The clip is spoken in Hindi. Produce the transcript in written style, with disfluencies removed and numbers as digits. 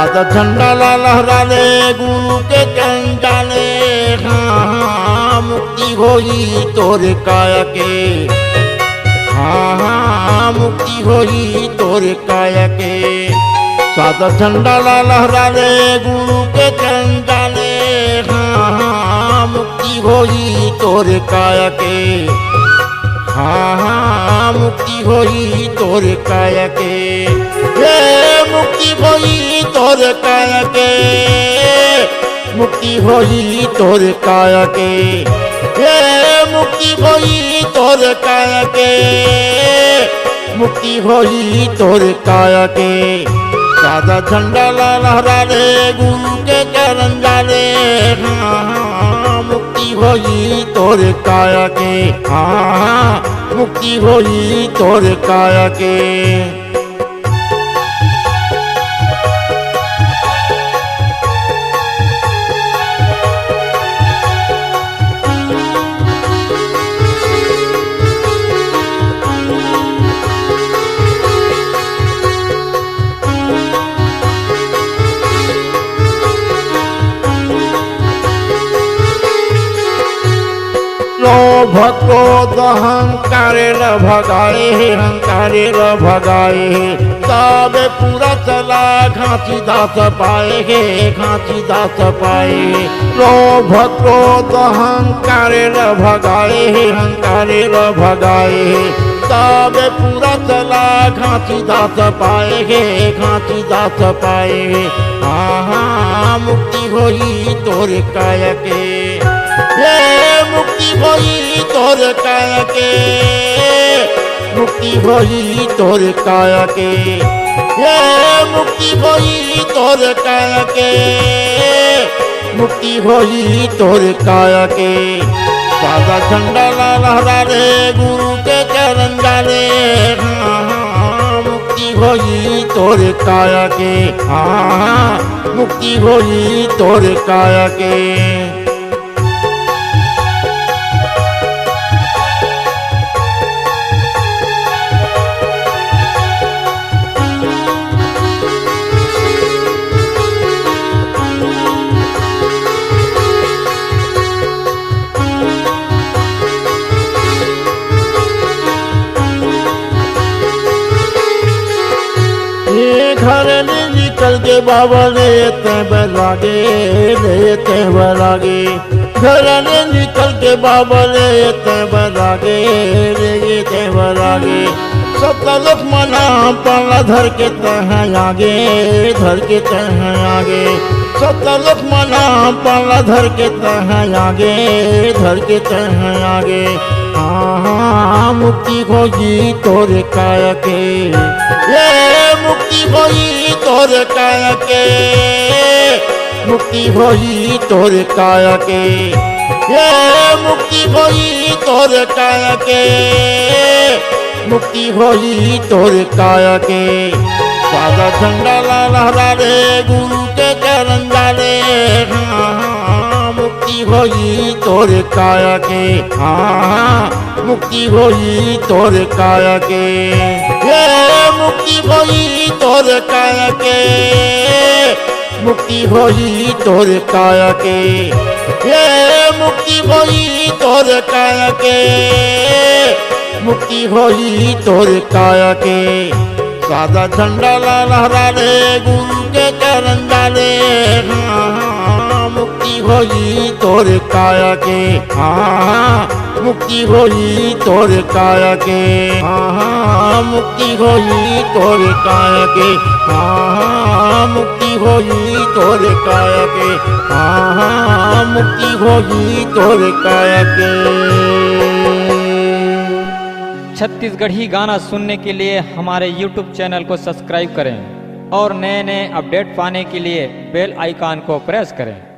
सादा झंडा लहरा ले गुरु के चरण डाले। हाँ मुक्ति होई तोरे काया के, हाँ मुक्ति होई तोरे काया के। सादा झंडा लहरा ले गुरु के चरण डाले। हाँ मुक्ति होई तोरे काया के, हाँ मुक्ति होई तोरे काया के। मुक्ति होई तोरे काया के, मुक्ति होई तोरे काया के। मुक्ति होई तोरे काया के, मुक्ति होई तोरे काया के। सादा झंडा लहरा ले गुरु के चरण डाले। हाँ मुक्ति होई तोरे काया के, हाँ मुक्ति होई तोरे काया के। लोभ क्रोध अहंकारे न भगाए, अहंकारे न भगाए। तब पूरा चला घाटी दास पाए, घाटी दास पाए। लोभ क्रोध अहंकारे न भगाए, अहंकारे न भगाए। तब पूरा चला घाटी दास पाए, घाटी दास पाए। हाँ मुक्ति होई तोरे काया के, मुक्ति होई तोरे काया के। मुक्ति होई तोरे काया के, मुक्ति होई तोरे काया के। मुक्ति होई तोरे काया के। सादा झंडा लहरा ले गुरु के चरण डाले। हाँ मुक्ति होई तोरे काया के, हाँ मुक्ति होई तोरे काया के। घर में निकल के बाबा लेते बलागे, लेते बलागे। घर में निकल के बाबा लेते बलागे, लेते बलागे। सतलख मना पाला धर के तह आगे, धर के तह आगे। सतलख मना पाला धर के तह आगे, धर के तह आगे। हाँ मुक्ति होई तोरे काया के, मुक्ति होई तोरे काया के। मुक्ति होई तोरे काया के, मुक्ति होई तोरे काया के। मुक्ति होई तोरे काया के। सादा झंडा लहरा ले गुरु के चरण डाले। हाँ मुक्ति होई तोरे काया के, हाँ मुक्ति होई तोरे काया के। मुक्ति होई तोरे काया के, मुक्ति होई तोरे काया के। मुक्ति होई तोरे काया के, मुक्ति होई तोरे काया के। सादा झंडा लहरा ले गुरु के चरण डाले। हाँ मुक्ति होई तोरे काया के, हाँ मुक्ति होई तोरे काया के। हाँ मुक्ति होई तोरे काया के, हाँ मुक्ति होई तोरे काया के। हाँ मुक्ति होई तोरे काया के। छत्तीसगढ़ी गाना सुनने के लिए हमारे YouTube चैनल को सब्सक्राइब करें और नए नए अपडेट पाने के लिए बेल आइकन को प्रेस करें।